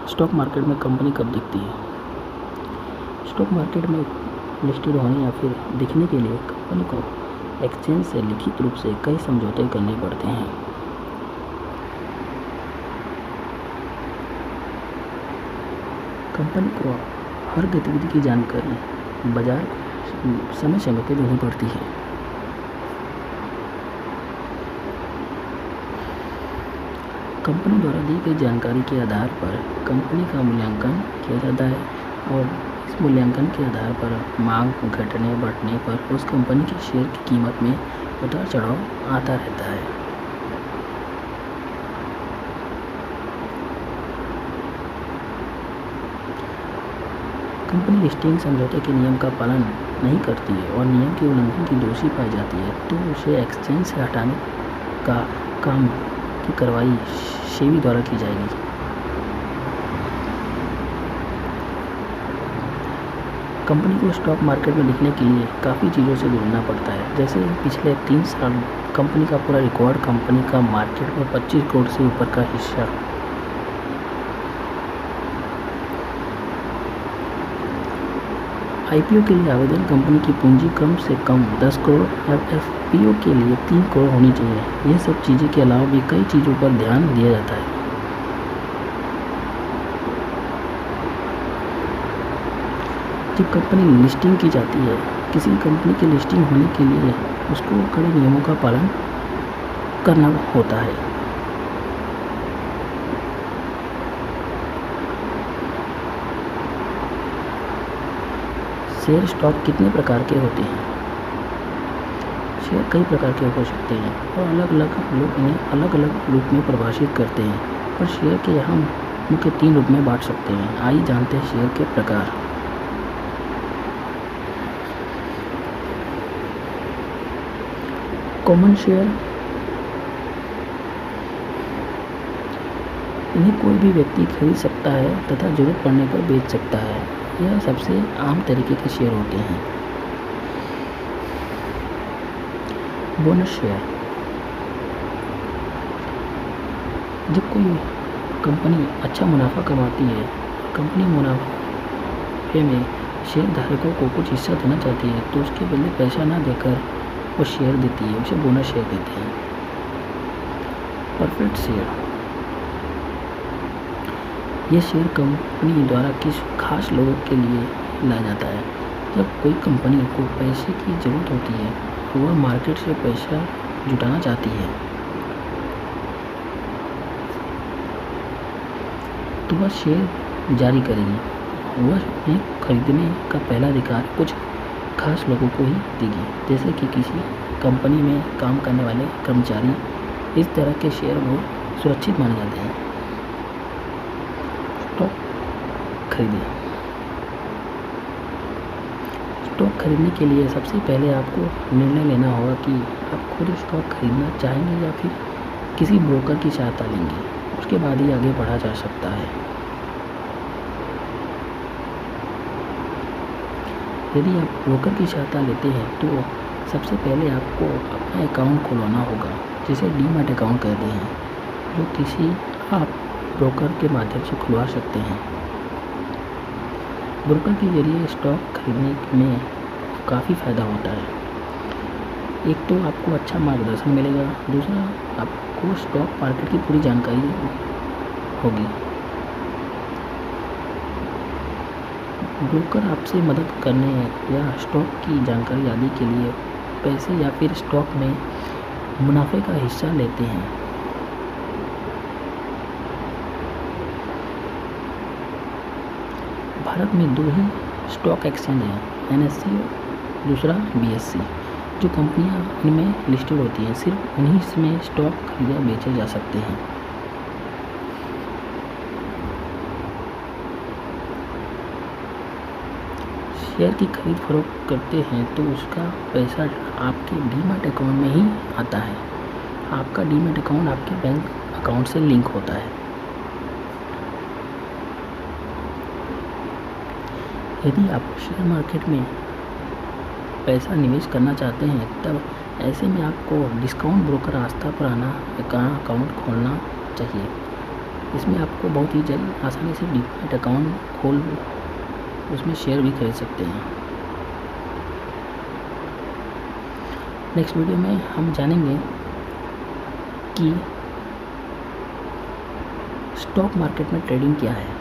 Stock market में company कब दिखती है? स्टॉक मार्केट में लिस्टेड होने या फिर दिखने के लिए कंपनी को एक्सचेंज से लिखित रूप से कई समझौते करने पड़ते हैं। कंपनी को हर गतिविधि की जानकारी बाजार को समय समय पर देनी पड़ती है। कंपनी द्वारा दी गई जानकारी के आधार पर कंपनी का मूल्यांकन किया जाता है और इस मूल्यांकन के आधार पर मांग घटने बढ़ने पर उस कंपनी की शेयर की कीमत में उतार चढ़ाव आता रहता है। कंपनी लिस्टिंग समझौते के नियम का पालन नहीं करती है और नियम के उल्लंघन की दोषी पाई जाती है तो उसे एक्सचेंज से हटाने का काम की कार्रवाई सेबी द्वारा की जाएगी। कंपनी को स्टॉक मार्केट में दिखने के लिए काफ़ी चीज़ों से जुड़ना पड़ता है। जैसे पिछले 3 साल कंपनी का पूरा रिकॉर्ड, कंपनी का मार्केट में 25 करोड़ से ऊपर का हिस्सा, आईपीओ के लिए आवेदन, कंपनी की पूंजी कम से कम 10 करोड़, एफपीओ के लिए 3 करोड़ होनी चाहिए। ये सब चीज़ें के अलावा भी कई चीज़ों पर ध्यान दिया जाता है। जब कंपनी लिस्टिंग की जाती है, किसी कंपनी की लिस्टिंग होने के लिए उसको कड़े नियमों का पालन करना होता है। शेयर स्टॉक कितने प्रकार के होते हैं? शेयर कई प्रकार के हो सकते हैं और अलग अलग लोग इन्हें अलग अलग रूप में परिभाषित करते हैं, पर शेयर के हम मुख्य 3 रूप में बांट सकते हैं। आइए जानते हैं शेयर के प्रकार। कॉमन शेयर, इन्हें कोई भी व्यक्ति खरीद सकता है तथा जरूरत पड़ने पर बेच सकता है। यह सबसे आम तरीके के शेयर होते हैं। बोनस शेयर, जब कोई कंपनी अच्छा मुनाफा कमाती है, कंपनी मुनाफे में शेयर धारकों को कुछ हिस्सा देना चाहती है तो उसके बदले पैसा ना देकर वो शेयर देती है, उसे बोनस शेयर कहते हैं। परफेक्ट शेयर, यह शेयर कंपनी द्वारा किसी खास लोगों के लिए लाया जाता है। जब कोई कंपनी को पैसे की ज़रूरत होती है, वह मार्केट से पैसा जुटाना चाहती है तो वह शेयर जारी करेगी। वह उन्हें खरीदने का पहला अधिकार कुछ खास लोगों को ही देगी, जैसे कि किसी कंपनी में काम करने वाले कर्मचारी। इस तरह के शेयर बहुत सुरक्षित माने जाते हैं। स्टॉक खरीदें। स्टॉक खरीदने के लिए सबसे पहले आपको निर्णय लेना होगा कि आप खुद स्टॉक खरीदना चाहेंगे या फिर किसी ब्रोकर की सहायता लेंगे। उसके बाद ही आगे बढ़ा जा सकता है। यदि आप ब्रोकर की सहायता लेते हैं तो सबसे पहले आपको अपना अकाउंट खुलवाना होगा, जिसे डीमैट अकाउंट कहते हैं, जो किसी आप ब्रोकर के माध्यम से खुलवा सकते हैं। ब्रोकर के जरिए स्टॉक खरीदने में काफ़ी फ़ायदा होता है। एक तो आपको अच्छा मार्गदर्शन मिलेगा, दूसरा आपको स्टॉक मार्केट की पूरी जानकारी होगी। ब्रोकर आपसे मदद करने या स्टॉक की जानकारी आदि के लिए पैसे या फिर स्टॉक में मुनाफे का हिस्सा लेते हैं। भारत में 2 ही स्टॉक एक्सचेंज हैं, एनएससी और दूसरा बीएससी। जो कंपनियां इनमें लिस्टेड होती हैं, सिर्फ उन्हीं में स्टॉक खरीदे बेचे जा सकते हैं। शेयर की खरीद फरोख्त करते हैं तो उसका पैसा आपके डीमैट अकाउंट में ही आता है। आपका डीमैट अकाउंट आपके बैंक अकाउंट से लिंक होता है। यदि आप शेयर मार्केट में पैसा निवेश करना चाहते हैं तब ऐसे में आपको डिस्काउंट ब्रोकर आस्था पर आना अकाउंट खोलना चाहिए। इसमें आपको बहुत ही जल्द आसानी से डीमैट अकाउंट खोल उसमें शेयर भी खरीद सकते हैं। नेक्स्ट वीडियो में हम जानेंगे कि स्टॉक मार्केट में ट्रेडिंग क्या है।